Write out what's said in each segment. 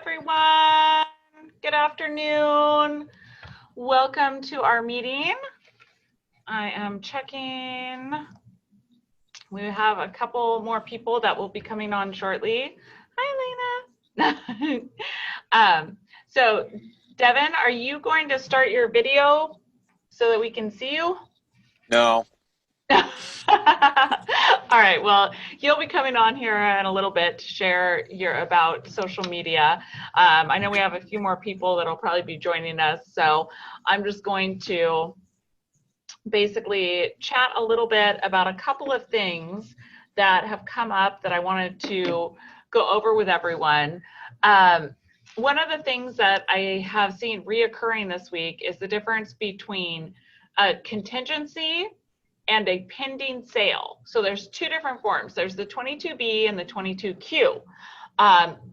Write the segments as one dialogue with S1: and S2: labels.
S1: everyone. Good afternoon. Welcome to our meeting. I am checking. We have a couple more people that will be coming on shortly. Hi, Lena. So, Devin, are you going to start your video so that we can see you?
S2: No.
S1: All right, well, you'll be coming on here in a little bit to share about social media. I know we have a few more people that'll probably be joining us, so I'm just going to basically chat a little bit about a couple of things that have come up that I wanted to go over with everyone. One of the things that I have seen reoccurring this week is the difference between a contingency and a pending sale. So there's two different forms. There's the 22B and the 22Q.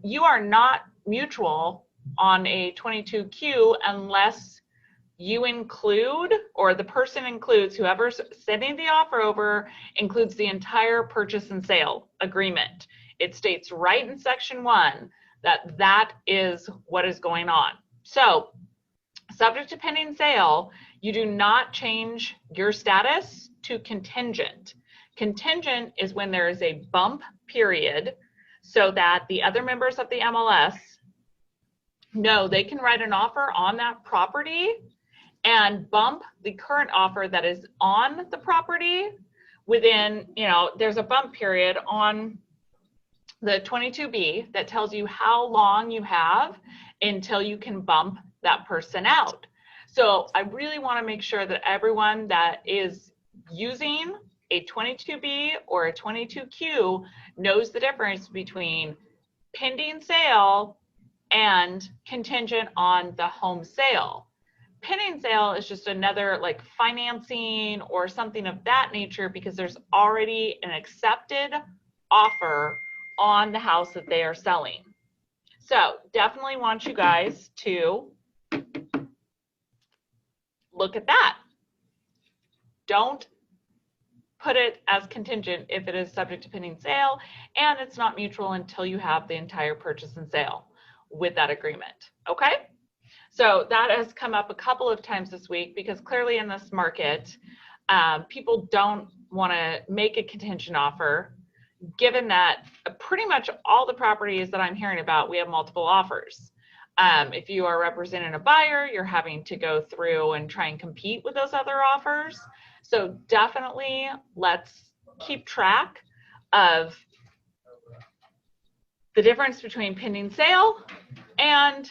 S1: You are not mutual on a 22Q unless you include, or the person includes, whoever's sending the offer over includes the entire purchase and sale agreement. It states right in section 1 that that is what is going on. So subject to pending sale, you do not change your status to contingent. Contingent is when there is a bump period so that the other members of the MLS know they can write an offer on that property and bump the current offer that is on the property within, there's a bump period on the 22B that tells you how long you have until you can bump that person out. So I really want to make sure that everyone that is using a 22B or a 22Q knows the difference between pending sale and contingent on the home sale. Pending sale is just another like financing or something of that nature because there's already an accepted offer on the house that they are selling. So definitely want you guys to look at that. Don't put it as contingent if it is subject to pending sale, and it's not mutual until you have the entire purchase and sale with that agreement, okay? So that has come up a couple of times this week because clearly in this market, people don't want to make a contingent offer, given that pretty much all the properties that I'm hearing about, we have multiple offers. If you are representing a buyer, you're having to go through and try and compete with those other offers. So definitely let's keep track of the difference between pending sale and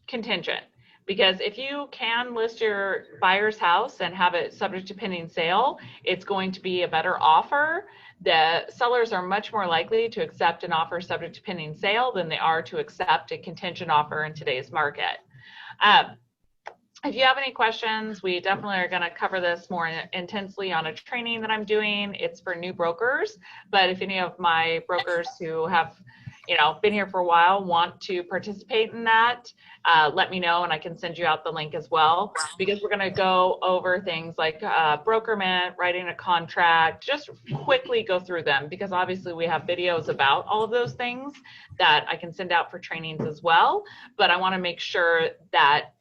S1: contingent. Because if you can list your buyer's house and have it subject to pending sale, it's going to be a better offer. The sellers are much more likely to accept an offer subject to pending sale than they are to accept a contingent offer in today's market. If you have any questions, we definitely are going to cover this more intensely on a training that I'm doing. It's for new brokers, but if any of my brokers who have been here for a while want to participate in that, let me know and I can send you out the link as well, because we're going to go over things like brokerment, writing a contract, just quickly go through them, because obviously we have videos about all of those things that I can send out for trainings as well. But I want to make sure that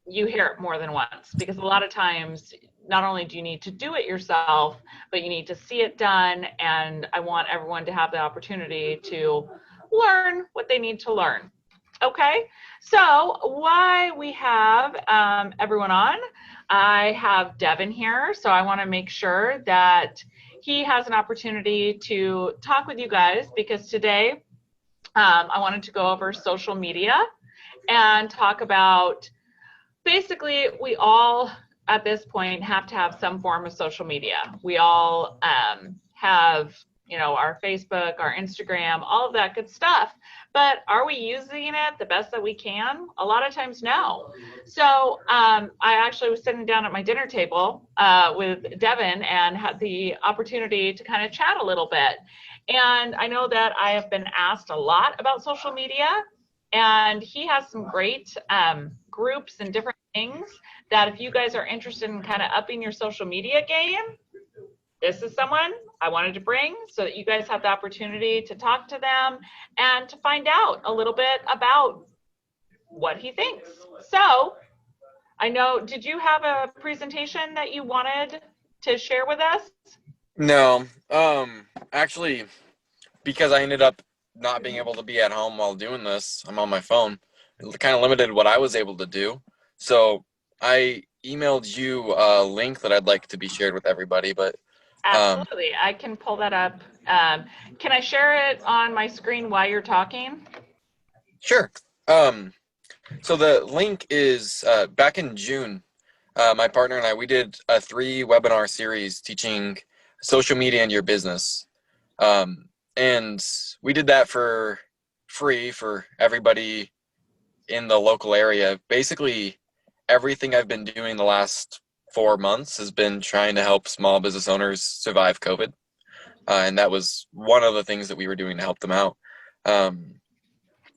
S1: you hear it more than once, because a lot of times not only do you need to do it yourself, but you need to see it done, and I want everyone to have the opportunity to learn what they need to learn. Okay, so why we have everyone on, I have Devin here, so I want to make sure that he has an opportunity to talk with you guys, because today I wanted to go over social media and talk about, basically, we all at this point have to have some form of social media. We all have, our Facebook, our Instagram, all of that good stuff. But are we using it the best that we can? A lot of times, no. So I actually was sitting down at my dinner table with Devin and had the opportunity to kind of chat a little bit. And I know that I have been asked a lot about social media, and he has some great groups and different things that if you guys are interested in kind of upping your social media game, this is someone I wanted to bring so that you guys have the opportunity to talk to them and to find out a little bit about what he thinks. So I know, did you have a presentation that you wanted to share with us?
S2: No, actually, because I ended up not being able to be at home while doing this, I'm on my phone. It kind of limited what I was able to do. So I emailed you a link that I'd like to be shared with everybody, but um,
S1: Absolutely. I can pull that up. Can I share it on my screen while you're talking?
S2: sure. So the link is back in June. My partner and I, we did a 3 webinar series teaching social media and your business. Um, and we did that for free for everybody in the local area. Basically, everything I've been doing the last 4 months has been trying to help small business owners survive COVID. And that was one of the things that we were doing to help them out. Um,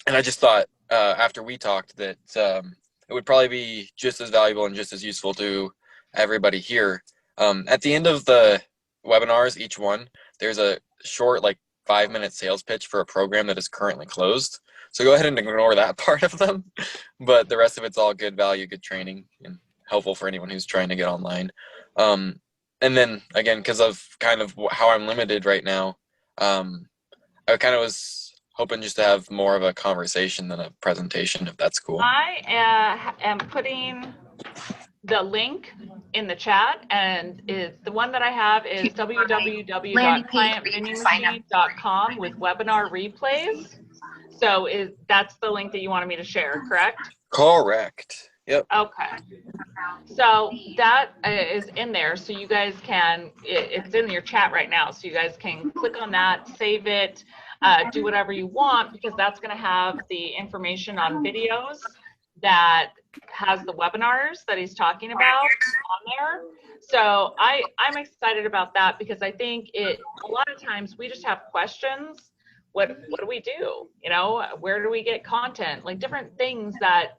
S2: and I just thought after we talked that it would probably be just as valuable and just as useful to everybody here. At the end of the webinars, each one, there's a short, like 5-minute sales pitch for a program that is currently closed. So go ahead and ignore that part of them. But the rest of it's all good value, good training, and helpful for anyone who's trying to get online. Um, and then again, because of kind of how I'm limited right now, I kind of was hoping just to have more of a conversation than a presentation, if that's cool.
S1: I am putting the link in the chat, and the one that I have is www.clientvendingmachine.com with webinar replays. So that's the link that you wanted me to share, correct?
S2: Correct. Yep.
S1: Okay. So that is in there, so you guys can, it's in your chat right now, so you guys can click on that, save it, do whatever you want, because that's going to have the information on videos that has the webinars that he's talking about on there. So I'm excited about that, because I think a lot of times we just have questions. What do we do? You know, where do we get content? Like different things that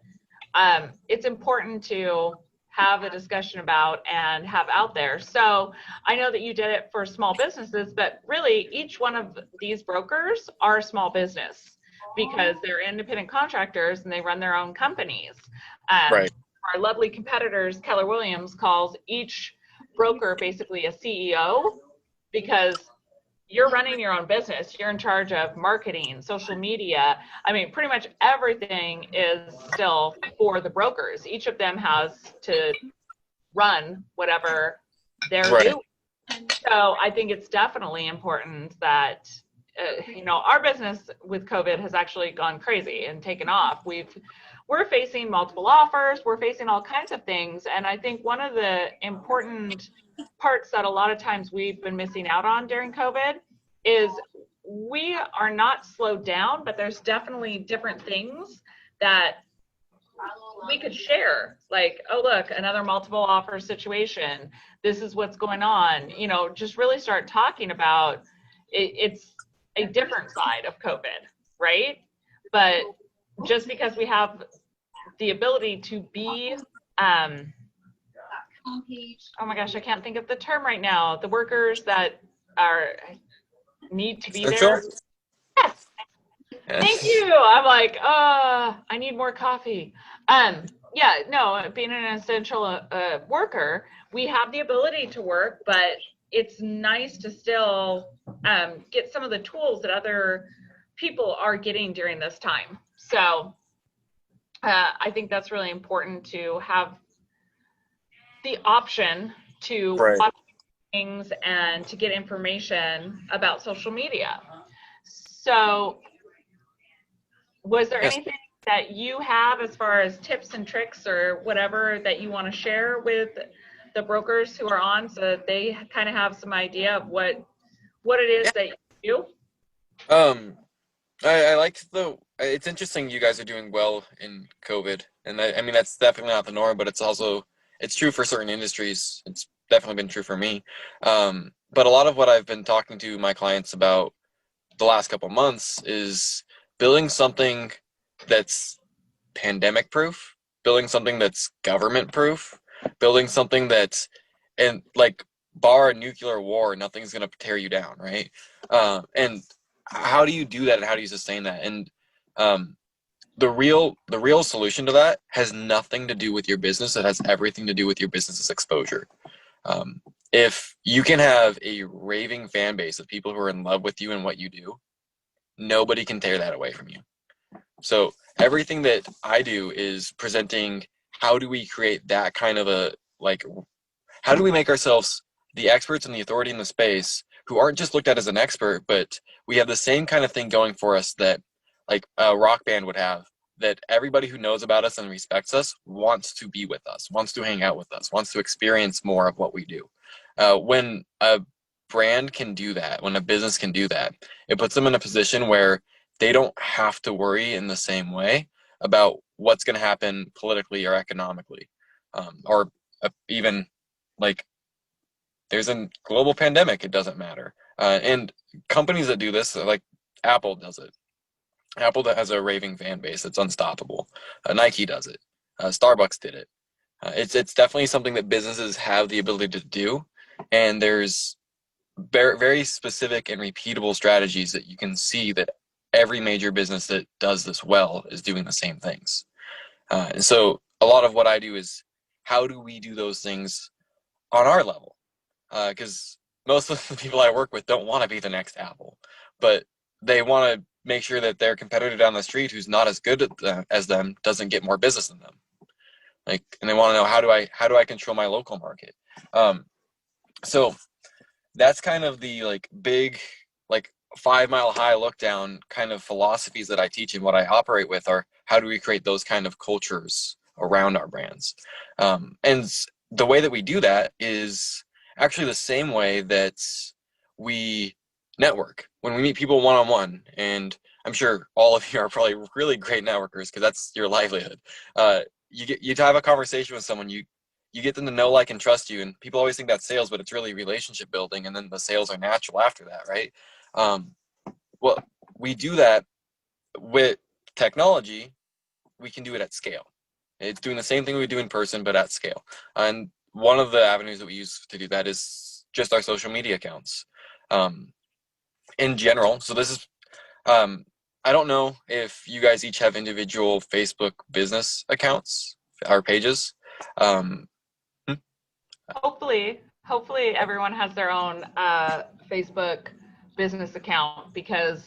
S1: it's important to have a discussion about and have out there. So I know that you did it for small businesses, but really each one of these brokers are a small business because they're independent contractors and they run their own companies.
S2: Right.
S1: Our lovely competitors, Keller Williams, calls each broker basically a CEO, because you're running your own business. You're in charge of marketing, social media. I mean, pretty much everything is still for the brokers. Each of them has to run whatever they're
S2: Right.
S1: doing. So I think it's definitely important that, our business with COVID has actually gone crazy and taken off. We're facing multiple offers. We're facing all kinds of things. And I think one of the important parts that a lot of times we've been missing out on during COVID is we are not slowed down, but there's definitely different things that we could share. Like, oh, look, another multiple offer situation. This is what's going on. Just really start talking about it. It's a different side of COVID, right? But just because we have the ability to be, oh my gosh, I can't think of the term right now. The workers that need to be there. Yes. Thank you. I'm like, I need more coffee. Yeah, no, being an essential worker, we have the ability to work, but it's nice to still get some of the tools that other people are getting during this time. So I think that's really important to have the option to watch things and to get information about social media. So was there anything that you have as far as tips and tricks or whatever that you want to share with the brokers who are on, so that they kind of have some idea of what it is that you do?
S2: I liked it's interesting you guys are doing well in COVID. And I mean, that's definitely not the norm, but it's true for certain industries. It's definitely been true for me. But a lot of what I've been talking to my clients about the last couple months is building something that's pandemic proof, building something that's government proof, building something that's, and like bar a nuclear war, nothing's going to tear you down, right? And how do you do that, and how do you sustain that? And the real solution to that has nothing to do with your business. It has everything to do with your business's exposure. Um, if you can have a raving fan base of people who are in love with you and what you do, nobody can tear that away from you. So everything that I do is presenting how do we create that kind of a, like, how do we make ourselves the experts and the authority in the space who aren't just looked at as an expert, but we have the same kind of thing going for us that like a rock band would have, that everybody who knows about us and respects us wants to be with us, wants to hang out with us, wants to experience more of what we do. When a brand can do that, when a business can do that, it puts them in a position where they don't have to worry in the same way about what's going to happen politically or economically, or even like there's a global pandemic, it doesn't matter. And companies that do this, like Apple does it. Apple that has a raving fan base that's unstoppable. Nike does it. Starbucks did it. It's definitely something that businesses have the ability to do, and there's very specific and repeatable strategies that you can see that every major business that does this well is doing the same things. And so a lot of what I do is how do we do those things on our level? Because most of the people I work with don't want to be the next Apple, but they want to make sure that their competitor down the street who's not as good as them doesn't get more business than them. Like, and they want to know how do I control my local market? So that's kind of the like big like 5 mile high look down kind of philosophies that I teach, and what I operate with are how do we create those kind of cultures around our brands. And the way that we do that is actually the same way that we network when we meet people one-on-one. And I'm sure all of you are probably really great networkers because that's your livelihood. You have a conversation with someone, you get them to know, like, and trust you, and people always think that's sales, but it's really relationship building, and then the sales are natural after that, right? Well, we do that with technology. We can do it at scale. It's doing the same thing we do in person, but at scale. And one of the avenues that we use to do that is just our social media accounts. In general, so this is, I don't know if you guys each have individual Facebook business accounts or pages.
S1: Hopefully everyone has their own Facebook business account, because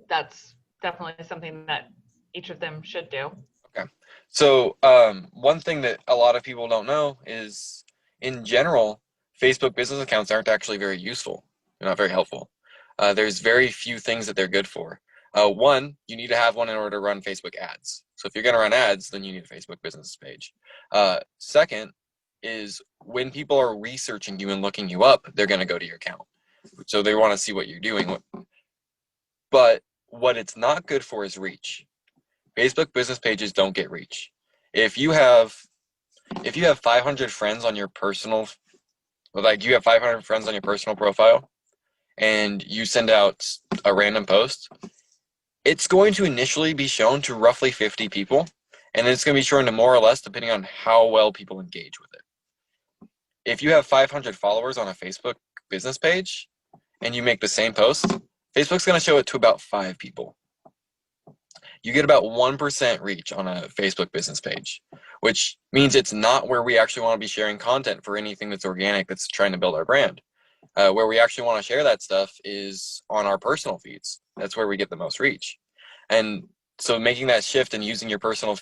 S1: that's definitely something that each of them should do.
S2: Okay. So one thing that a lot of people don't know is, in general, Facebook business accounts aren't actually very useful. They're not very helpful. There's very few things that they're good for. One, you need to have one in order to run Facebook ads. So if you're going to run ads, then you need a Facebook business page. Second is when people are researching you and looking you up, they're going to go to your account. So they want to see what you're doing. But what it's not good for is reach. Facebook business pages don't get reach. If you have 500 friends on your personal, like you have 500 friends on your personal profile, and you send out a random post, it's going to initially be shown to roughly 50 people, and it's going to be shown to more or less depending on how well people engage with it. If you have 500 followers on a Facebook business page and you make the same post, Facebook's going to show it to about 5 people. You get about 1% reach on a Facebook business page, which means it's not where we actually want to be sharing content for anything that's organic, that's trying to build our brand. Where we actually want to share that stuff is on our personal feeds. That's where we get the most reach. And so making that shift and using your personal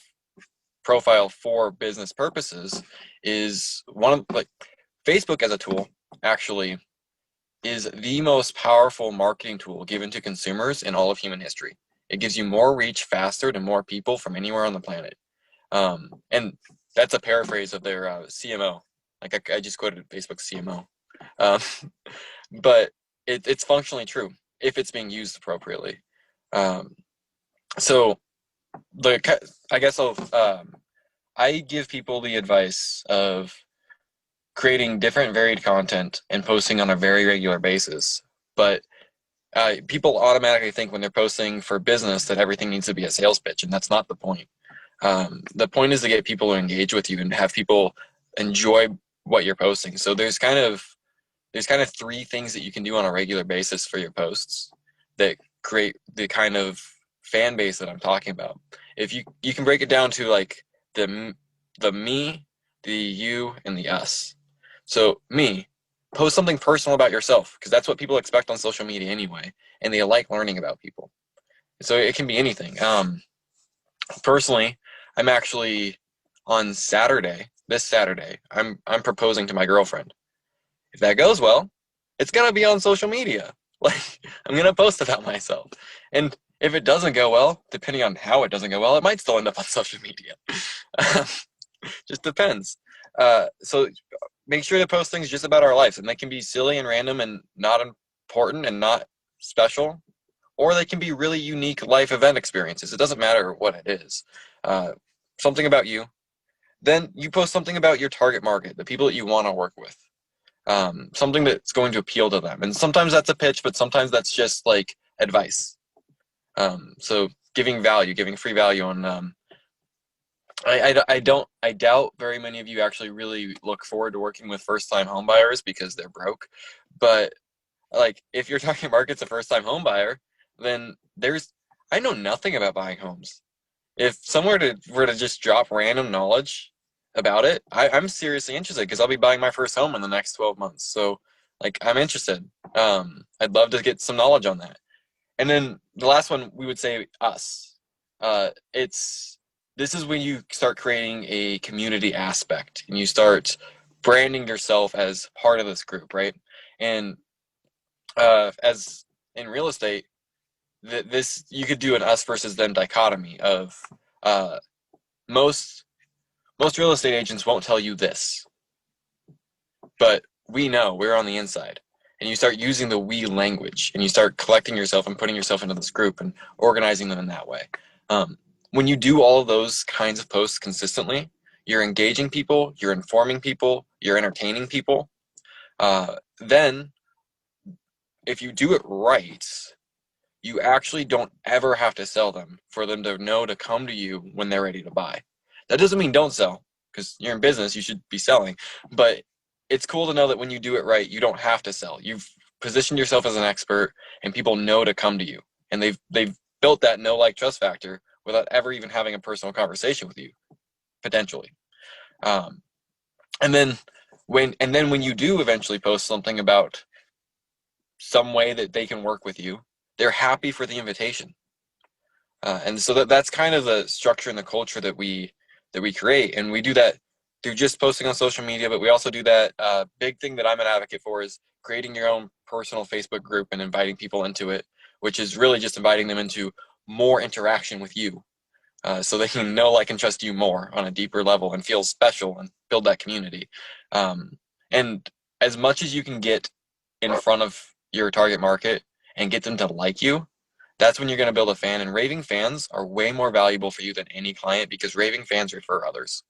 S2: profile for business purposes is one of, like, Facebook as a tool actually is the most powerful marketing tool given to consumers in all of human history. It gives you more reach faster to more people from anywhere on the planet. And that's a paraphrase of their CMO. Like I just quoted Facebook's CMO. But it's functionally true if it's being used appropriately. So I guess I give people the advice of creating different varied content and posting on a very regular basis. But people automatically think when they're posting for business that everything needs to be a sales pitch, and that's not the point. The point is to get people to engage with you and have people enjoy what you're posting. So there's kind of there's kind of three things that you can do on a regular basis for your posts that create the kind of fan base that I'm talking about. If you can break it down to like the me, the you, and the us. So me, post something personal about yourself, because that's what people expect on social media anyway, and they like learning about people. So it can be anything. Personally, I'm actually on Saturday, this Saturday, I'm proposing to my girlfriend. If that goes well, it's gonna be on social media. Like, I'm gonna post about myself. And if it doesn't go well, depending on how it doesn't go well, it might still end up on social media. Just depends. So make sure to post things just about our lives, and they can be silly and random and not important and not special, or they can be really unique life event experiences. It doesn't matter what it is. Something about you. Then you post something about your target market, the people that you want to work with. Something that's going to appeal to them. And sometimes that's a pitch, but sometimes that's just like advice. So giving value, giving free value on, I doubt very many of you actually really look forward to working with first-time home buyers because they're broke. But like, if your target market's a first-time home buyer, then I know nothing about buying homes. If someone were to just drop random knowledge about it, I'm seriously interested, because I'll be buying my first home in the next 12 months. So like, I'm interested. I'd love to get some knowledge on that. And then the last one, we would say us. This is when you start creating a community aspect and you start branding yourself as part of this group, right? And as in real estate, this, you could do an us versus them dichotomy of most real estate agents won't tell you this, but we know, we're on the inside. And you start using the we language, and you start collecting yourself and putting yourself into this group and organizing them in that way. When you do all of those kinds of posts consistently, you're engaging people, you're informing people, you're entertaining people. Then if you do it right, you actually don't ever have to sell them for them to know to come to you when they're ready to buy. That doesn't mean don't sell, because you're in business, you should be selling. But it's cool to know that when you do it right, you don't have to sell. You've positioned yourself as an expert, and people know to come to you. And they've built that know, like, trust factor without ever even having a personal conversation with you, potentially. And then when you do eventually post something about some way that they can work with you, they're happy for the invitation. And so that's kind of the structure and the culture that we create. And we do that through just posting on social media, but we also do that. Big thing that I'm an advocate for is creating your own personal Facebook group and inviting people into it, which is really just inviting them into more interaction with you, so they can know, like, and trust you more on a deeper level and feel special and build that community. And as much as you can get in front of your target market and get them to like you, that's when you're going to build a fan. And raving fans are way more valuable for you than any client, because raving fans refer others.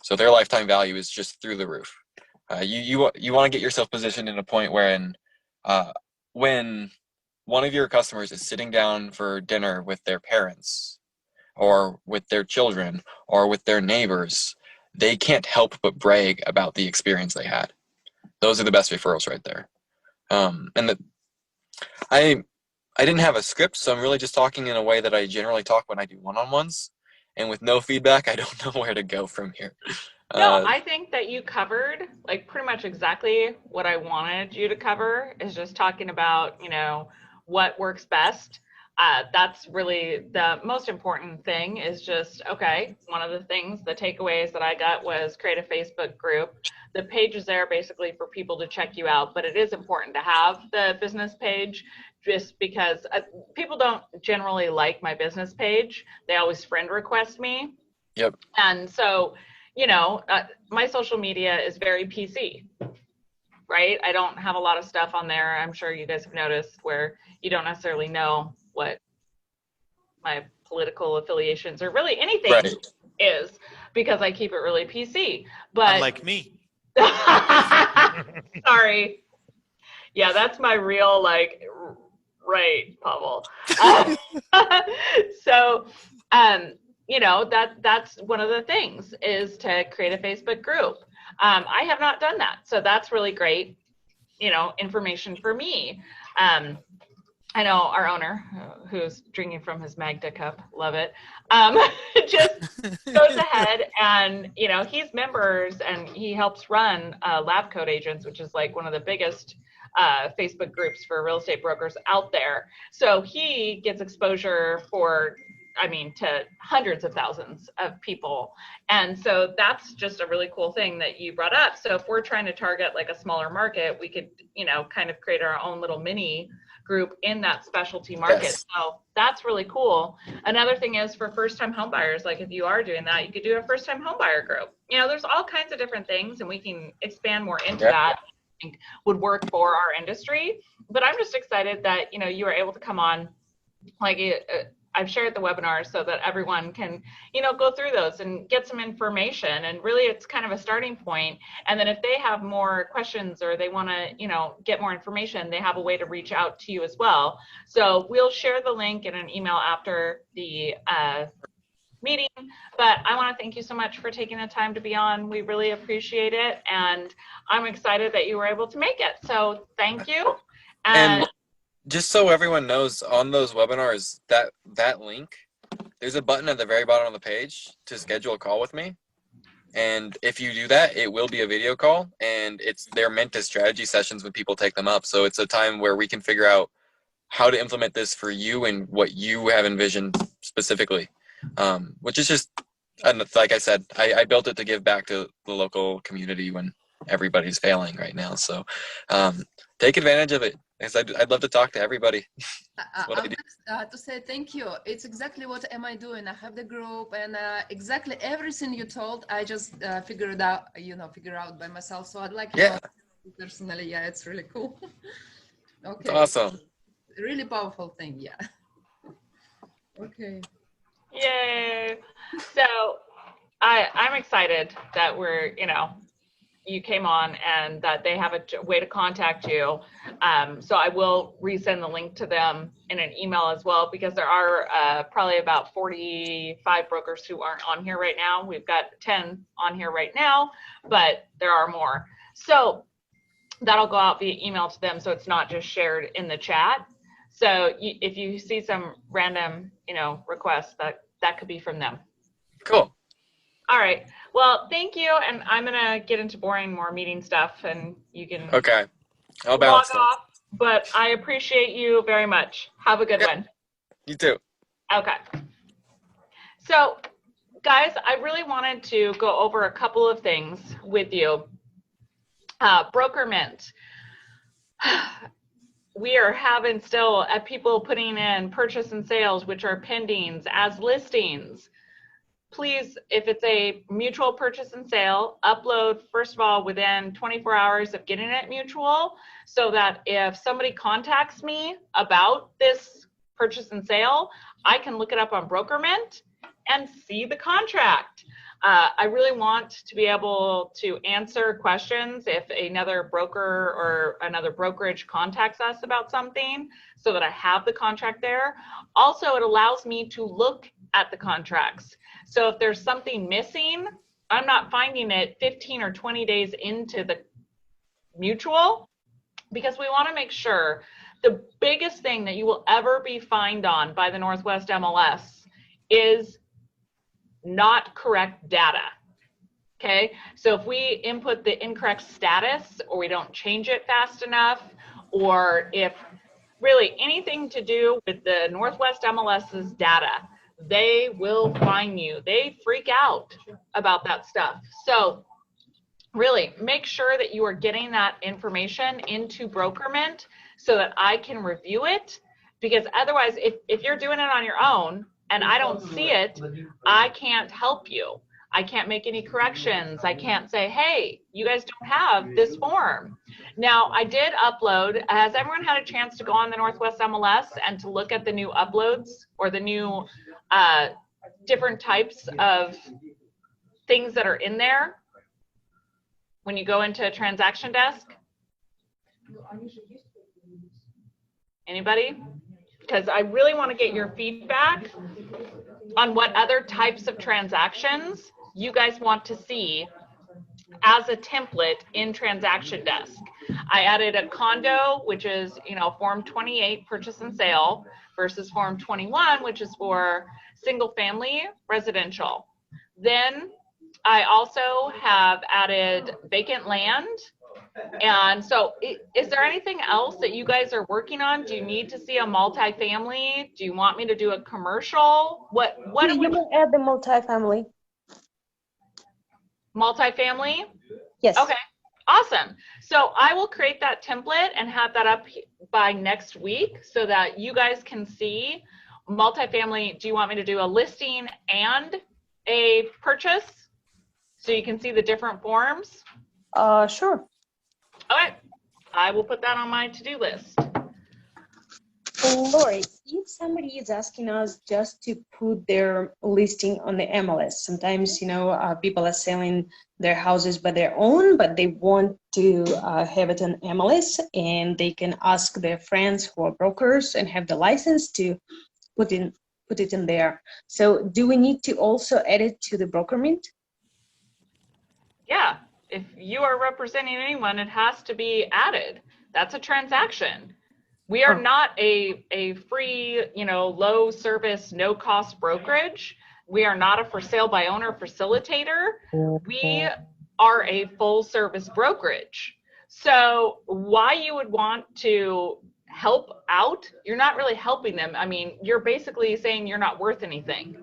S2: So their lifetime value is just through the roof. You want to get yourself positioned in a point wherein when one of your customers is sitting down for dinner with their parents or with their children or with their neighbors, they can't help but brag about the experience they had. Those are the best referrals right there. I didn't have a script, so I'm really just talking in a way that I generally talk when I do one-on-ones. And with no feedback, I don't know where to go from here.
S1: No, I think that you covered like pretty much exactly what I wanted you to cover, is just talking about, what works best. That's really the most important thing, is just, okay, one of the things, the takeaways that I got was create a Facebook group. The page is there basically for people to check you out, but it is important to have the business page, just because people don't generally like my business page. They always friend request me.
S2: Yep.
S1: And so, my social media is very PC, right? I don't have a lot of stuff on there. I'm sure you guys have noticed where you don't necessarily know what my political affiliations or really anything is, because I keep it really PC. But
S3: unlike me.
S1: Sorry. Yeah, that's my real, right, Pavel. So, that's one of the things, is to create a Facebook group. I have not done that. So that's really great, you know, information for me. I know our owner, who's drinking from his Magda cup, love it, just goes ahead and, you know, he's members and he helps run Lab Code Agents, which is like one of the biggest Facebook groups for real estate brokers out there. So he gets exposure for, I mean, to hundreds of thousands of people. And so that's just a really cool thing that you brought up. So if we're trying to target like a smaller market, we could, you know, kind of create our own little mini group in that specialty market.
S2: Yes.
S1: So that's really cool. Another thing is for first-time home buyers, like if you are doing that, you could do a first-time home buyer group. You know, there's all kinds of different things, and we can expand more into that. I think would work for our industry. But I'm just excited that, you know, you were able to come on. Like I've shared the webinar so that everyone can, you know, go through those and get some information. And really it's kind of a starting point. And then if they have more questions or they want to, you know, get more information, they have a way to reach out to you as well. So we'll share the link in an email after the meeting. But I want to thank you so much for taking the time to be on. We really appreciate it. And I'm excited that you were able to make it. So thank you.
S2: And just so everyone knows, on those webinars, that link, there's a button at the very bottom of the page to schedule a call with me. And if you do that, it will be a video call, and they're meant to strategy sessions when people take them up. So it's a time where we can figure out how to implement this for you and what you have envisioned specifically, which is just, and like I said, I built it to give back to the local community when everybody's failing right now. So take advantage of it. I'd love to talk to everybody.
S3: To say thank you. It's exactly what am I doing. I have the group, and exactly everything you told, I just figure out by myself. So I'd like to know personally. Yeah, it's really cool. Okay.
S2: Awesome.
S3: Really powerful thing. Yeah. Okay.
S1: Yay. So I'm excited that we're, you know, you came on and that they have a way to contact you. So I will resend the link to them in an email as well, because there are probably about 45 brokers who aren't on here right now. We've got 10 on here right now, but there are more. So that'll go out via email to them, so it's not just shared in the chat. So if you see some random, you know, requests, that could be from them.
S2: Cool.
S1: All right. Well, thank you. And I'm going to get into boring more meeting stuff, and you can
S2: I'll bounce
S1: off. But I appreciate you very much. Have a good one.
S2: You too.
S1: Okay. So, guys, I really wanted to go over a couple of things with you. Broker Mint. We are having still people putting in purchase and sales, which are pendings as listings. Please, if it's a mutual purchase and sale, upload, first of all, within 24 hours of getting it mutual, so that if somebody contacts me about this purchase and sale, I can look it up on Broker Mint and see the contract. I really want to be able to answer questions if another broker or another brokerage contacts us about something, so that I have the contract there. Also, it allows me to look at the contracts. So if there's something missing, I'm not finding it 15 or 20 days into the mutual, because we want to make sure the biggest thing that you will ever be fined on by the Northwest MLS is not correct data. Okay, so if we input the incorrect status, or we don't change it fast enough, or if really anything to do with the Northwest MLS's data, they will fine you. They freak out about that stuff. So really make sure that you are getting that information into Broker Mint so that I can review it, because otherwise if you're doing it on your own and I don't see it, I can't help you. I can't make any corrections. I can't say, hey, you guys don't have this form. Now, I did upload. Has everyone had a chance to go on the Northwest MLS and to look at the new uploads, or the new different types of things that are in there when you go into a transaction desk? Anybody? Because I really want to get your feedback on what other types of transactions you guys want to see as a template in Transaction Desk. I added a condo, which is, Form 28, purchase and sale, versus Form 21, which is for single family residential. Then I also have added vacant land. And so is there anything else that you guys are working on? Do you need to see a multifamily? Do you want me to do a commercial? What
S4: Yeah, you may add the multifamily.
S1: Multifamily?
S4: Yes.
S1: Okay, awesome. So I will create that template and have that up by next week so that you guys can see multifamily. Do you want me to do a listing and a purchase so you can see the different forms?
S4: Sure.
S1: Okay, I will put that on my to-do list.
S4: Lori, if somebody is asking us just to put their listing on the MLS, sometimes, people are selling their houses by their own, but they want to have it on MLS, and they can ask their friends who are brokers and have the license to put it in there. So do we need to also add it to the broker mint?
S1: Yeah, if you are representing anyone, it has to be added. That's a transaction. We are not a free, low service, no cost brokerage. We are not a for sale by owner facilitator. We are a full service brokerage. So why you would want to help out, you're not really helping them. I mean, you're basically saying you're not worth anything.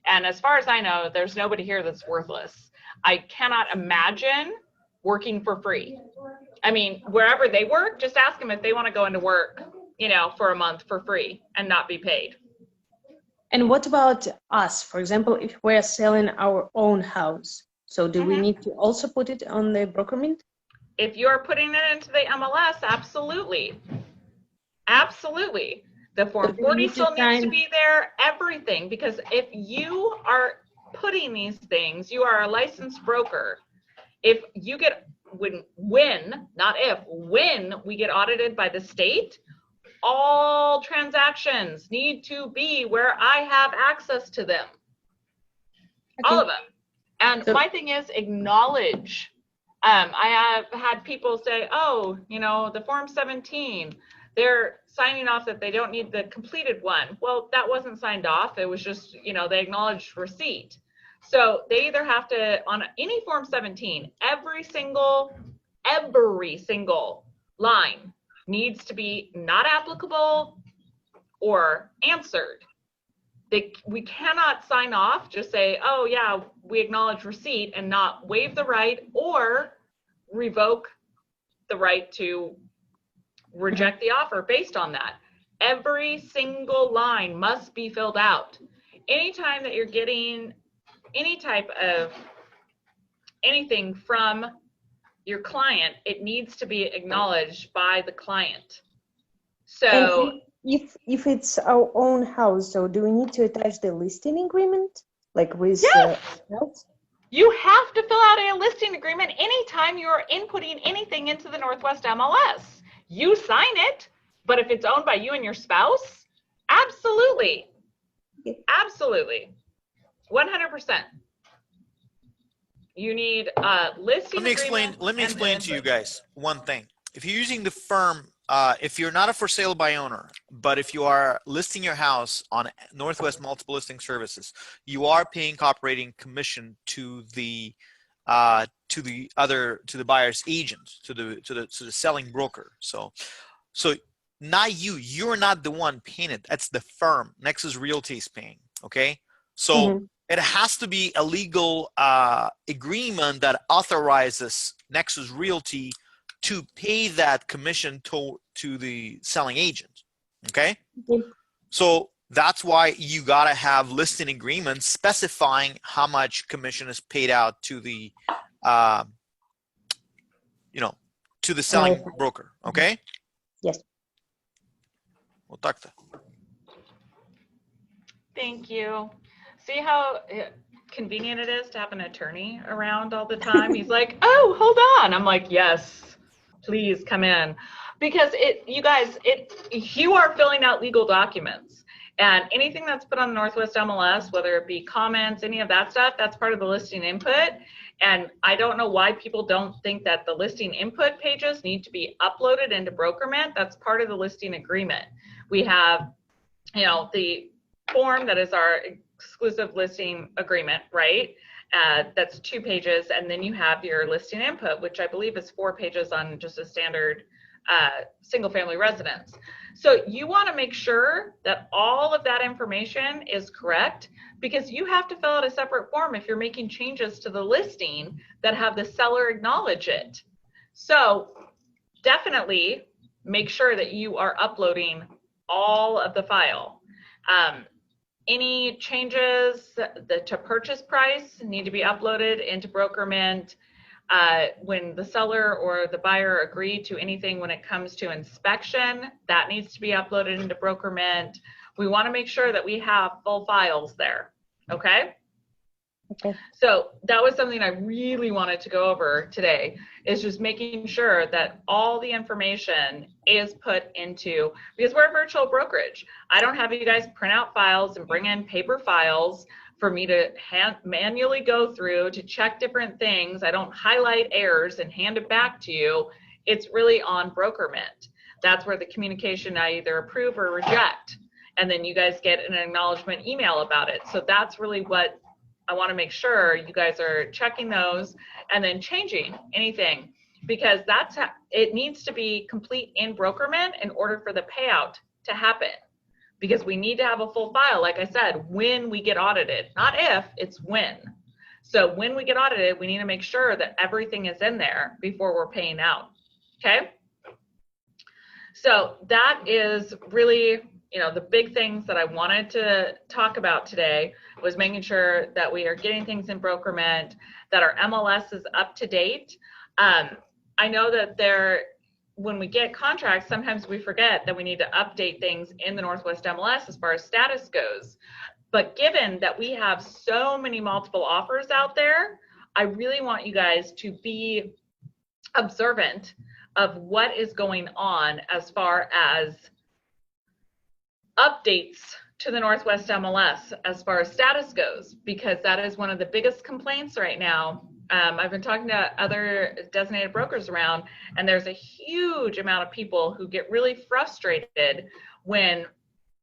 S1: And as far as I know, there's nobody here that's worthless. I cannot imagine working for free. I mean, wherever they work, just ask them if they want to go into work, for a month for free and not be paid.
S4: And what about us? For example, if we're selling our own house, so do we need to also put it on the broker mint?
S1: If you're putting it into the MLS, absolutely. Absolutely. The Form 40 still needs to be there, everything, because if you are putting these things, you are a licensed broker. If you get, when, not if, when we get audited by the state, all transactions need to be where I have access to them. Okay. All of them. And my thing is acknowledge. I have had people say, oh, the Form 17, they're signing off that they don't need the completed one. Well, that wasn't signed off. It was just, they acknowledged receipt. So they either have to, on any Form 17, every single line needs to be not applicable or answered. We cannot sign off, just say, oh yeah, we acknowledge receipt and not waive the right or revoke the right to reject the offer based on that. Every single line must be filled out. Anytime that you're getting any type of anything from your client, it needs to be acknowledged by the client. So
S4: if it's our own house, so do we need to attach the listing agreement, like with
S1: yes. You have to fill out a listing agreement anytime you're inputting anything into the Northwest MLS. You sign it, but if it's owned by you and your spouse, absolutely. Absolutely. 100%. You need a listing agreement.
S5: Let me explain to you guys one thing. If you're using the firm, if you're not a for sale by owner, but if you are listing your house on Northwest Multiple Listing Services, you are paying operating commission to the buyer's agent, to the selling broker. So not you're not the one paying it. That's the firm. Nexus Realty is paying. Okay, so it has to be a legal agreement that authorizes Nexus Realty to pay that commission to the selling agent. Okay, so that's why you gotta have listing agreements specifying how much commission is paid out to the to the selling broker. Okay.
S4: Yes.
S5: We'll talk to.
S1: Thank you. See how convenient it is to have an attorney around all the time? He's like, oh, hold on. I'm like, yes, please come in. Because you guys, you are filling out legal documents. And anything that's put on the Northwest MLS, whether it be comments, any of that stuff, that's part of the listing input. And I don't know why people don't think that the listing input pages need to be uploaded into Brokerment. That's part of the listing agreement. We have, you know, the form that is our exclusive listing agreement, right? That's 2 pages. And then you have your listing input, which I believe is 4 pages on just a standard single family residence. So you want to make sure that all of that information is correct, because you have to fill out a separate form if you're making changes to the listing that have the seller acknowledge it. So definitely make sure that you are uploading all of the file. Any changes to purchase price need to be uploaded into Brokerment. When the seller or the buyer agree to anything when it comes to inspection, that needs to be uploaded into Brokerment. We want to make sure that we have full files there. Okay?
S4: Okay.
S1: So that was something I really wanted to go over today, is just making sure that all the information is put into, because we're a virtual brokerage. I don't have you guys print out files and bring in paper files for me to manually go through to check different things. I don't highlight errors and hand it back to you. It's really on Brokerment. That's where the communication, I either approve or reject. And then you guys get an acknowledgement email about it. So that's really what I want to make sure you guys are checking those and then changing anything, because that's how it needs to be complete in Brokerment in order for the payout to happen. Because we need to have a full file, like I said, when we get audited, not if, it's when. So when we get audited, we need to make sure that everything is in there before we're paying out, okay? So that is really, you know, the big things that I wanted to talk about today was making sure that we are getting things in Brokerment, that our MLS is up to date. I know that when we get contracts, sometimes we forget that we need to update things in the Northwest MLS as far as status goes. But given that we have so many multiple offers out there, I really want you guys to be observant of what is going on as far as updates to the Northwest MLS as far as status goes, because that is one of the biggest complaints right now. I've been talking to other designated brokers around, and there's a huge amount of people who get really frustrated when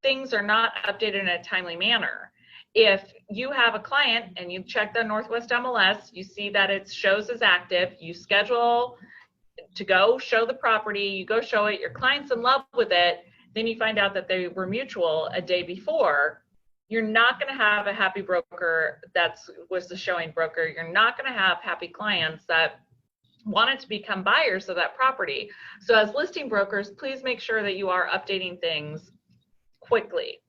S1: things are not updated in a timely manner. If you have a client and you check the Northwest MLS, you see that it shows as active, you schedule to go show the property, you go show it, your client's in love with it, then you find out that they were mutual a day before, you're not going to have a happy broker that was the showing broker. You're not going to have happy clients that wanted to become buyers of that property. So as listing brokers, please make sure that you are updating things quickly.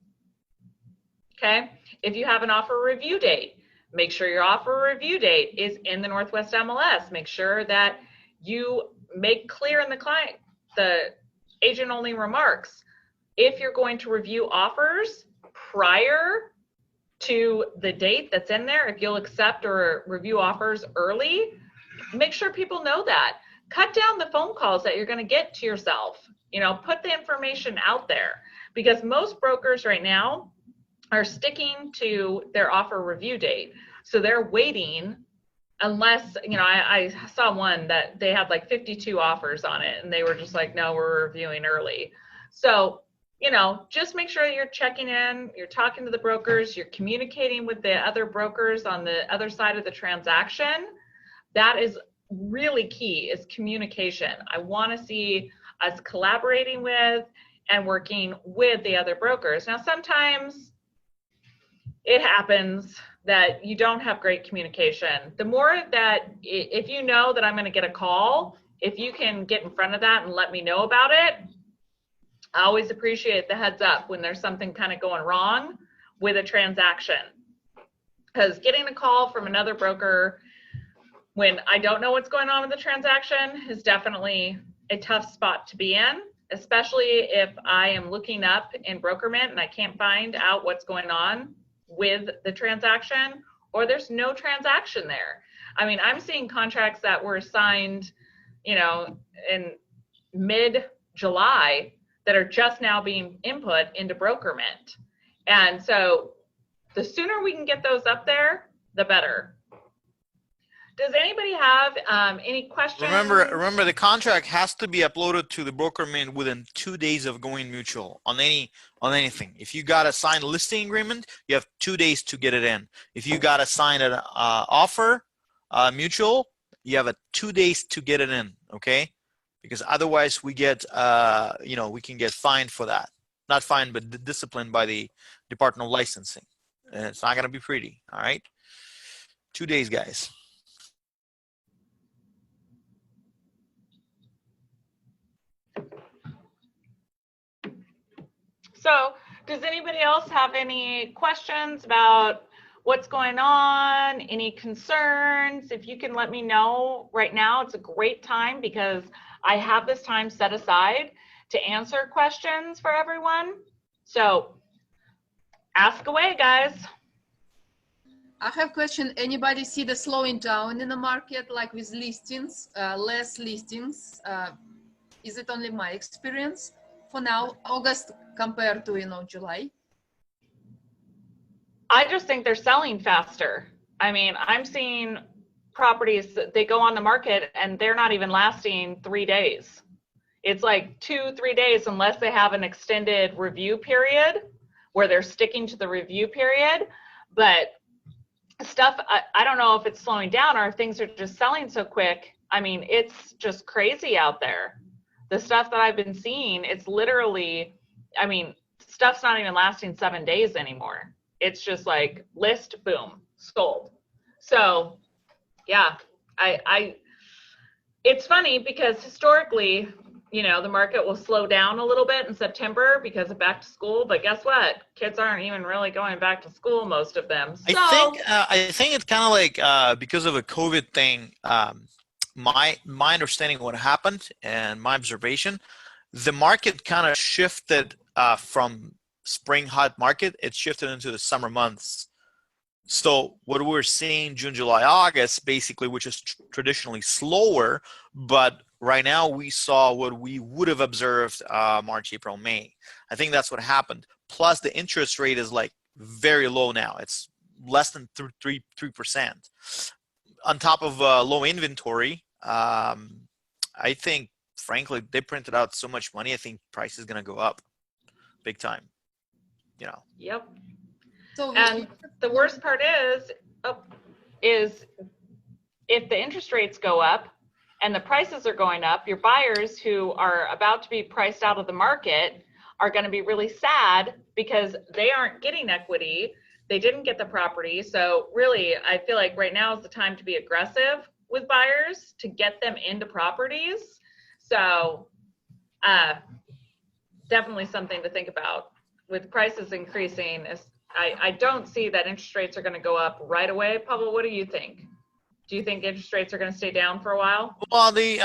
S1: Okay? If you have an offer review date, make sure your offer review date is in the Northwest MLS. Make sure that you make clear in the agent only remarks, if you're going to review offers prior to the date that's in there, if you'll accept or review offers early, make sure people know that. Cut down the phone calls that you're going to get to yourself. You know, put the information out there, because most brokers right now are sticking to their offer review date. So they're waiting unless, you know, I saw one that they had like 52 offers on it and they were just like, no, we're reviewing early. So, you know, just make sure you're checking in, you're talking to the brokers, you're communicating with the other brokers on the other side of the transaction. That is really key, is communication. I want to see us collaborating with and working with the other brokers. Now, sometimes it happens that you don't have great communication. The more that, if you know that I'm going to get a call, if you can get in front of that and let me know about it, I always appreciate the heads up when there's something kind of going wrong with a transaction. Because getting a call from another broker when I don't know what's going on with the transaction is definitely a tough spot to be in, especially if I am looking up in Brokerment and I can't find out what's going on with the transaction, or there's no transaction there. I mean, I'm seeing contracts that were signed, you know, in mid-July that are just now being input into Brokerment. And so the sooner we can get those up there, the better. Does anybody have any questions?
S5: Remember, the contract has to be uploaded to the broker mint within 2 days of going mutual on anything. If you got a signed listing agreement, you have 2 days to get it in. If you got a signed offer mutual, you have 2 days to get it in. Okay, because otherwise we get we can get fined for that. Not fined, but disciplined by the Department of Licensing. And it's not gonna be pretty. All right, 2 days, guys.
S1: So does anybody else have any questions about what's going on, any concerns? If you can let me know right now, it's a great time because I have this time set aside to answer questions for everyone. So ask away, guys.
S3: I have a question. Anybody see the slowing down in the market, like with listings, less listings? Is it only my experience for now, August compared to, July?
S1: I just think they're selling faster. I mean, I'm seeing properties that they go on the market and they're not even lasting 3 days. It's like 2-3 days unless they have an extended review period where they're sticking to the review period. But stuff, I don't know if it's slowing down or if things are just selling so quick. I mean, it's just crazy out there. The stuff that I've been seeing, it's literally, I mean, stuff's not even lasting 7 days anymore. It's just like list, boom, sold. So yeah, it's funny because historically, the market will slow down a little bit in September because of back to school, but guess what? Kids aren't even really going back to school, most of them. So
S5: I think it's kind of like because of a COVID thing. My understanding of what happened and my observation, the market kind of shifted from spring hot market. It shifted into the summer months. So what we're seeing June, July, August, basically, which is traditionally slower, but right now we saw what we would have observed March, April, May. I think that's what happened. Plus the interest rate is like very low now. It's less than 3%. On top of low inventory, I think, frankly, they printed out so much money. I think price is going to go up big time.
S1: Yep.
S3: So
S1: And the worst part is if the interest rates go up and the prices are going up, your buyers who are about to be priced out of the market are going to be really sad because they aren't getting equity. They didn't get the property. So really, I feel like right now is the time to be aggressive with buyers to get them into properties. So definitely something to think about. With prices increasing, I don't see that interest rates are going to go up right away. Pablo, what do you think? Do you think interest rates are going to stay down for a while?
S5: Well, the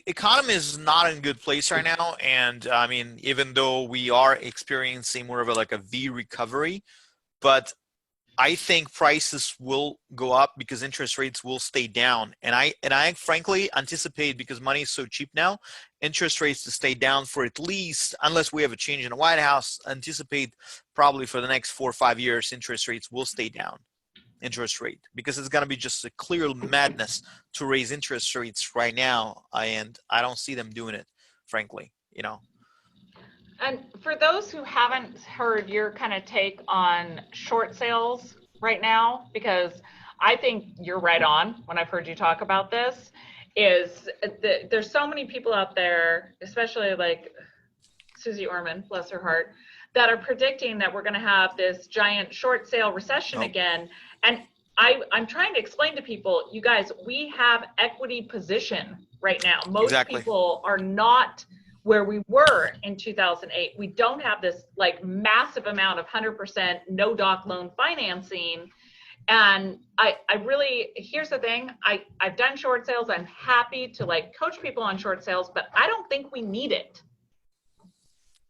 S5: economy is not in a good place right now. And I mean, even though we are experiencing more of a V recovery, but I think prices will go up because interest rates will stay down. And I frankly anticipate, because money is so cheap now, interest rates to stay down for at least, unless we have a change in the White House, anticipate probably for the next 4 or 5 years, interest rates will stay down. Interest rate, because it's going to be just a clear madness to raise interest rates right now. And I don't see them doing it, frankly,
S1: And for those who haven't heard your kind of take on short sales right now, because I think you're right on when I've heard you talk about this, is there's so many people out there, especially like Susie Orman, bless her heart, that are predicting that we're going to have this giant short sale recession again. And I'm trying to explain to people, you guys, we have equity position right now. Most people are not where we were in 2008. We don't have this like massive amount of 100% no doc loan financing. And I really, here's the thing, I've done short sales. I'm happy to like coach people on short sales, but I don't think we need it.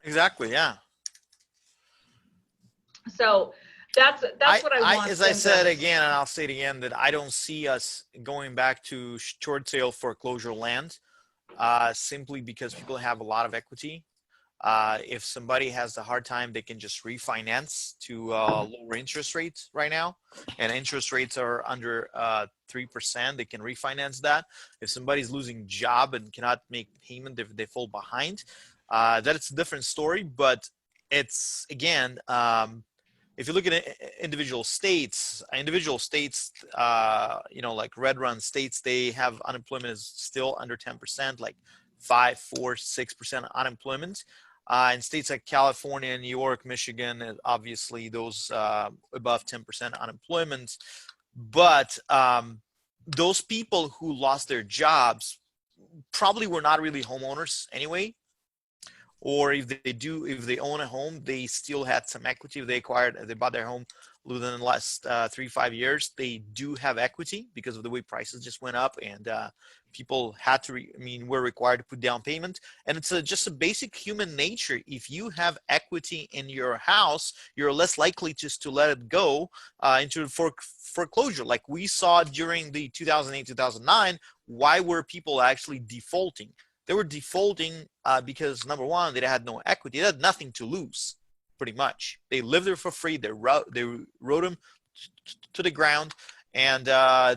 S5: Exactly. Yeah.
S1: So that's what I want.
S5: As I said again, and I'll say it again, that I don't see us going back to short sale foreclosure land, simply because people have a lot of equity. If somebody has a hard time, they can just refinance to lower interest rates right now, and interest rates are under 3%. They can refinance that. If somebody's losing job and cannot make payment, if they fall behind, that's a different story. But it's again, if you look at individual states, like red run states, they have unemployment is still under 10%, like 5, 4, 6% unemployment. In states like California, New York, Michigan, obviously those above 10% unemployment. But those people who lost their jobs probably were not really homeowners anyway. Or if they own a home, they still had some equity. If they bought their home within the last 3-5 years, they do have equity because of the way prices just went up, and people had to, were required to put down payment. And it's just a basic human nature. If you have equity in your house, you're less likely just to let it go into foreclosure. Like we saw during the 2008-2009, why were people actually defaulting? They were defaulting because, number one, they had no equity. They had nothing to lose, pretty much. They lived there for free. They rode them to the ground, and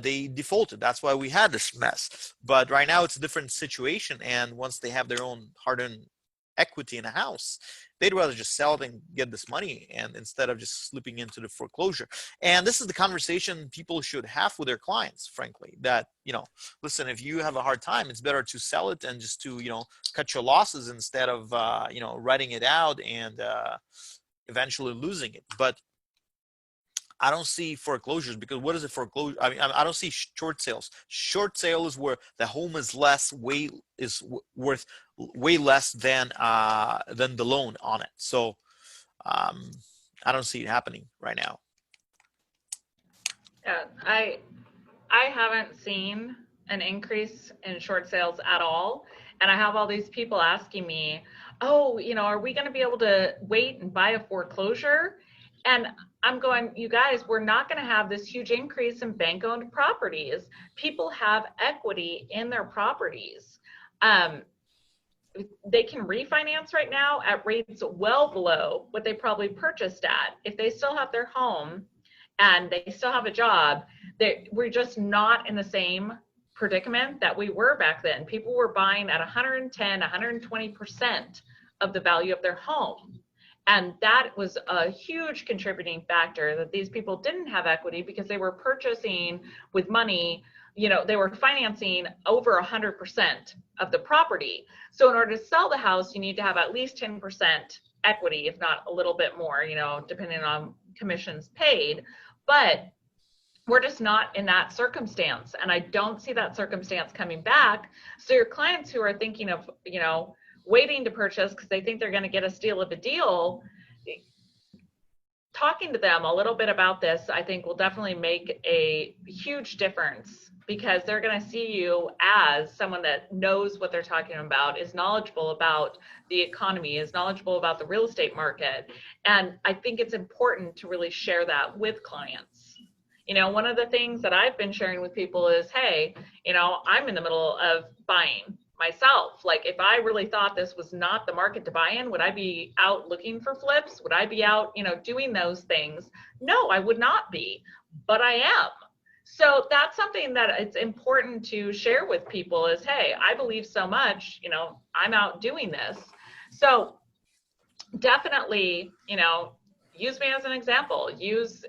S5: they defaulted. That's why we had this mess. But right now, it's a different situation. And once they have their own hard-earned equity in a house, they'd rather just sell it and get this money, and instead of just slipping into the foreclosure. And this is the conversation people should have with their clients, frankly, that, listen, if you have a hard time, it's better to sell it and just to, cut your losses instead of, writing it out and eventually losing it. But I don't see foreclosures, because what is a foreclosure? I don't see short sales. Short sale is where the home is worth way less than the loan on it. So I don't see it happening right now.
S1: Yeah, I haven't seen an increase in short sales at all. And I have all these people asking me, oh, are we going to be able to wait and buy a foreclosure? And I'm going, you guys, we're not going to have this huge increase in bank-owned properties. People have equity in their properties. They can refinance right now at rates well below what they probably purchased at. If they still have their home and they still have a job, we're just not in the same predicament that we were back then. People were buying at 110, 120% of the value of their home. And that was a huge contributing factor, that these people didn't have equity because they were purchasing with money, they were financing over 100% of the property. So in order to sell the house, you need to have at least 10% equity, if not a little bit more, depending on commissions paid. But we're just not in that circumstance. And I don't see that circumstance coming back. So your clients who are thinking of, waiting to purchase because they think they're going to get a steal of a deal, talking to them a little bit about this, I think, will definitely make a huge difference, because they're going to see you as someone that knows what they're talking about, is knowledgeable about the economy, is knowledgeable about the real estate market. And I think it's important to really share that with clients. One of the things that I've been sharing with people is, hey, I'm in the middle of buying myself. Like, if I really thought this was not the market to buy in, would I be out looking for flips? Would I be out, doing those things? No, I would not be, but I am. So that's something that it's important to share with people is, hey, I believe so much, I'm out doing this. So definitely, use me as an example. Use,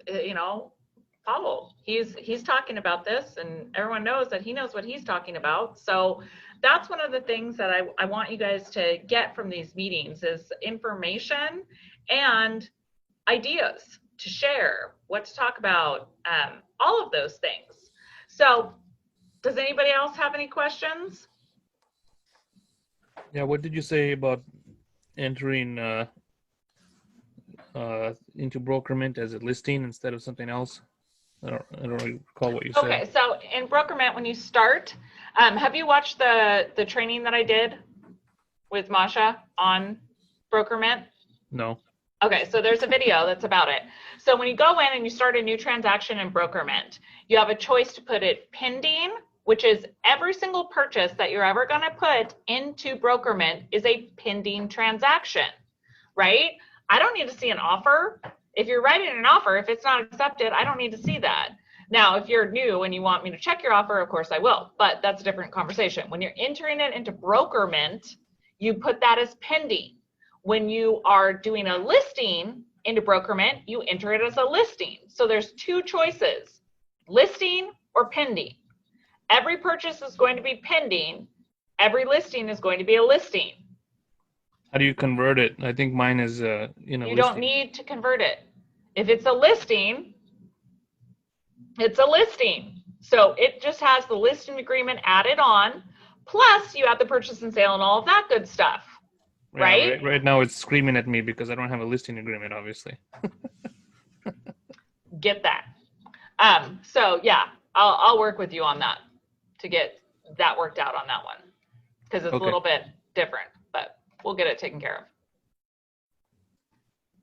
S1: Pavel. He's talking about this, and everyone knows that he knows what he's talking about. So that's one of the things that I want you guys to get from these meetings is information and ideas to share, what to talk about, all of those things. So does anybody else have any questions?
S6: Yeah, what did you say about entering into brokerment as a listing instead of something else? I don't recall what you said.
S1: Okay, so in brokerment, when you start, have you watched the training that I did with Masha on brokerment?
S6: No.
S1: Okay, so there's a video that's about it. So when you go in and you start a new transaction in brokerment, you have a choice to put it pending which is every single purchase that you're ever going to put into Brokerment is a pending transaction, right? I don't need to see an offer. If you're writing an offer, if it's not accepted, I don't need to see that. Now, if you're new and you want me to check your offer, of course I will, but that's a different conversation. When you're entering it into Brokerment, you put that as pending. When you are doing a listing into Brokerment, you enter it as a listing. So there's two choices, listing or pending. Every purchase is going to be pending. Every listing is going to be a listing.
S6: How do you convert it? I think mine is
S1: You don't need to convert it. If it's a listing, it's a listing. So it just has the listing agreement added on, plus you have the purchase and sale and all of that good stuff, right?
S6: Right now it's screaming at me because I don't have a listing agreement, obviously.
S1: Get that. So yeah, I'll work with you on that to get that worked out on that one, because it's a little bit different, but we'll get it taken care of.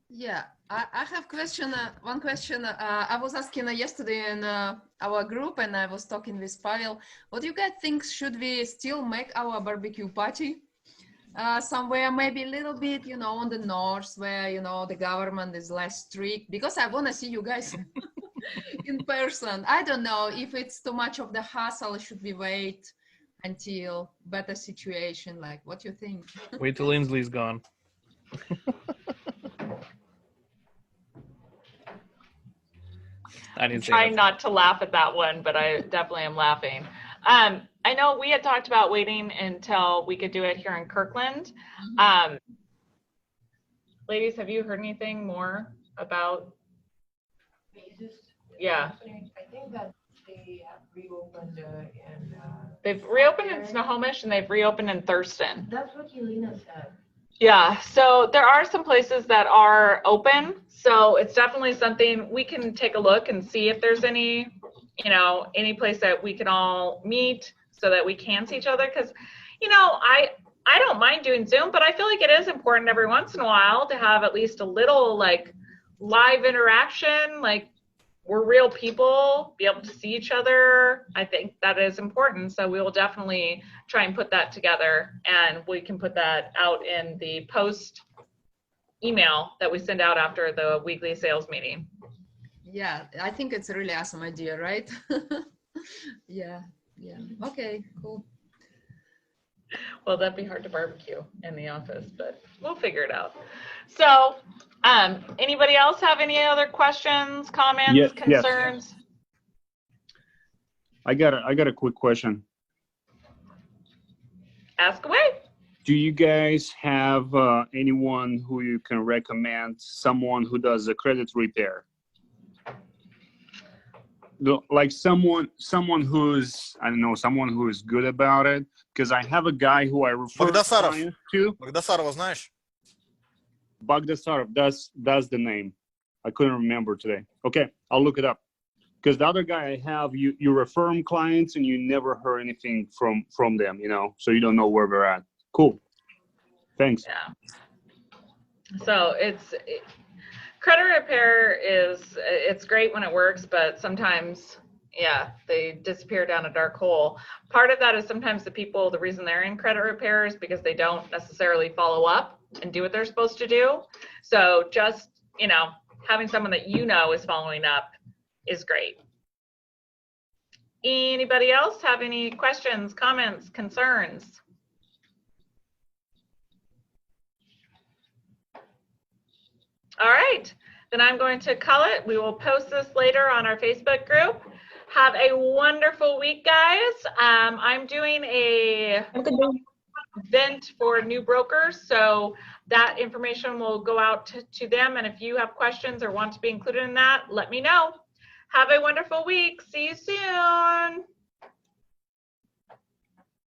S3: Yeah, I have question. One question I was asking yesterday in our group, and I was talking with Pavel. What do you guys think? Should we still make our barbecue party somewhere, maybe a little bit, on the north, where the government is less strict? Because I want to see you guys in person. I don't know if it's too much of the hassle. Should we wait until better situation? Like, what do you think?
S6: Wait till Inslee's gone. I didn't say
S1: Trying not to laugh at that one, but I definitely am laughing. I know we had talked about waiting until we could do it here in Kirkland. Ladies, have you heard anything more about? Yeah.
S7: I think that they have reopened
S1: They've reopened in Snohomish and they've reopened in Thurston.
S7: that's what Yelena said.
S1: Yeah, so there are some places that are open, so it's definitely something we can take a look and see if there's any, any place that we can all meet so that we can see each other. Because, I don't mind doing Zoom, but I feel like it is important every once in a while to have at least a little like live interaction, like we're real people, be able to see each other. I think that is important. So we will definitely try and put that together, and we can put that out in the post email that we send out after the weekly sales meeting.
S3: Yeah, I think it's a really awesome idea, right? Yeah. Okay, cool.
S1: Well, that'd be hard to barbecue in the office, but we'll figure it out. So, anybody else have any other questions, comments, concerns?
S8: Yes. I got a quick question.
S1: Ask away.
S8: Do you guys have anyone who you can recommend, someone who does a credit repair? Like someone who's, I don't know, someone who is good about it, because I have a guy who I refer clients to.
S5: Bagdasarov, знаешь?
S8: Bagdasarov, that's the name. I couldn't remember today. Okay, I'll look it up. Because the other guy I have, you refer him clients and you never heard anything from them, so you don't know where they're at. Cool. Thanks.
S1: Yeah. So credit repair it's great when it works, but sometimes, yeah, they disappear down a dark hole. Part of that is sometimes the reason they're in credit repair is because they don't necessarily follow up and do what they're supposed to do. So just, having someone that is following up is great. Anybody else have any questions, comments, concerns? All right, then I'm going to call it. We will post this later on our Facebook group. Have a wonderful week, guys. I'm doing a event for new brokers, so that information will go out to them. And if you have questions or want to be included in that, let me know. Have a wonderful week. See you soon.